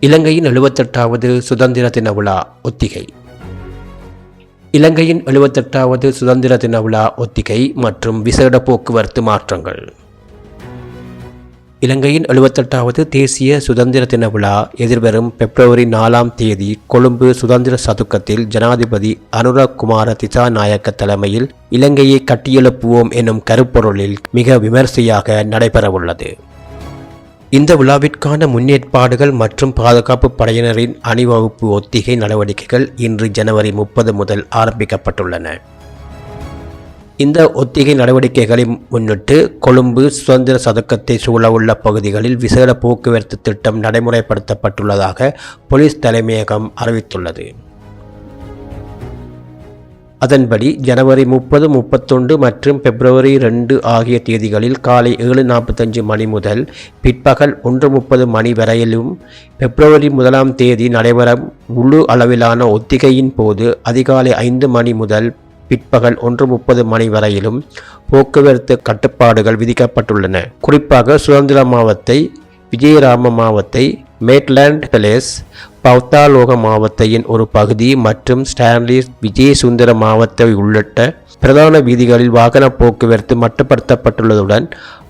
இலங்கையின் 78வது சுதந்திர தின விழா ஒத்திகை. இலங்கையின் 78வது சுதந்திர தின விழா ஒத்திகை மற்றும் விசேட போக்குவரத்து மாற்றங்கள். இலங்கையின் 78வது தேசிய சுதந்திர தின விழா எதிர்வரும் பிப்ரவரி 4ஆம் தேதி கொழும்பு சுதந்திர சதுக்கத்தில் ஜனாதிபதி அனுரகுமார திசாநாயக்க தலைமையில் இலங்கையை கட்டியெழுப்புவோம் எனும் கருப்பொருளில் மிக விமர்சையாக நடைபெறவுள்ளது. இந்த விழாவிற்கான முன்னேற்பாடுகள் மற்றும் பாதுகாப்பு படையினரின் அணிவகுப்பு ஒத்திகை நடவடிக்கைகள் இன்று ஜனவரி 30 முதல் ஆரம்பிக்கப்பட்டுள்ளன. இந்த ஒத்திகை நடவடிக்கைகளை முன்னிட்டு கொழும்பு சுதந்திர சதுக்கத்தை சூழவுள்ள பகுதிகளில் விசேட போக்குவரத்து திட்டம் நடைமுறைப்படுத்தப்பட்டுள்ளதாக போலீஸ் தலைமையகம் அறிவித்துள்ளது. அதன்படி ஜனவரி 30, 31 மற்றும் பிப்ரவரி 2 ஆகிய தேதிகளில் காலை 7:45 மணி முதல் பிற்பகல் 1:30 மணி வரையிலும், பிப்ரவரி 1ஆம் தேதி நடைபெறும் முழு அளவிலான ஒத்திகையின் போது அதிகாலை 5 மணி முதல் பிற்பகல் 1:30 மணி வரையிலும் போக்குவரத்து கட்டுப்பாடுகள் விதிக்கப்பட்டுள்ளன. குறிப்பாக சுதந்திர மாவத்தை, விஜயராம மாவத்தை, மேட்லேண்ட் பேலஸ், பௌத்தாலோக மாவத்தையின் ஒரு பகுதி மற்றும் ஸ்டான்லி விஜயசுந்தர மாவத்தை உள்ளிட்ட பிரதான வீதிகளில் வாகன போக்குவரத்து மட்டுப்படுத்தப்பட்டுள்ளதுடன்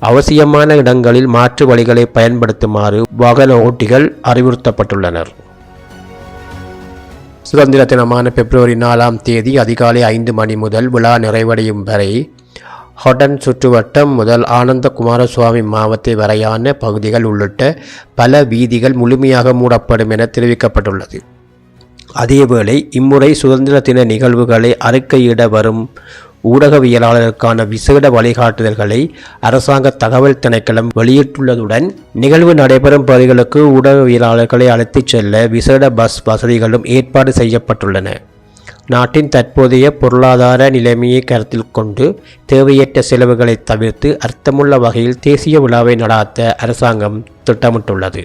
அவசியமான இடங்களில் மாற்று வழிகளை பயன்படுத்துமாறு வாகன ஓட்டிகள் அறிவுறுத்தப்பட்டுள்ளனர். சுதந்திர தினமான பிப்ரவரி 4ஆம் தேதி அதிகாலை 5 மணி முதல் விழா நிறைவடையும் வரை ஹொடன் சுற்றுவட்டம் முதல் ஆனந்த குமாரசுவாமி மாவத்தை வரையான பகுதிகள் உள்ளிட்ட பல வீதிகள் முழுமையாக மூடப்படும் என தெரிவிக்கப்பட்டுள்ளது. அதேவேளை இம்முறை சுதந்திர தின நிகழ்வுகளை அறிக்கையிட வரும் ஊடகவியலாளருக்கான விசேட வழிகாட்டுதல்களை அரசாங்க தகவல் திணைக்களம் வெளியிட்டுள்ளதுடன் நிகழ்வு நடைபெறும் பகுதிகளுக்கு ஊடகவியலாளர்களை அழைத்துச் செல்ல விசேட பஸ் வசதிகளும் ஏற்பாடு செய்யப்பட்டுள்ளன. நாட்டின் தற்போதைய பொருளாதார நிலைமையை கருத்தில் கொண்டு தேவையற்ற செலவுகளை தவிர்த்து அர்த்தமுள்ள வகையில் தேசிய விழாவை நடாத்த அரசாங்கம் திட்டமிட்டுள்ளது.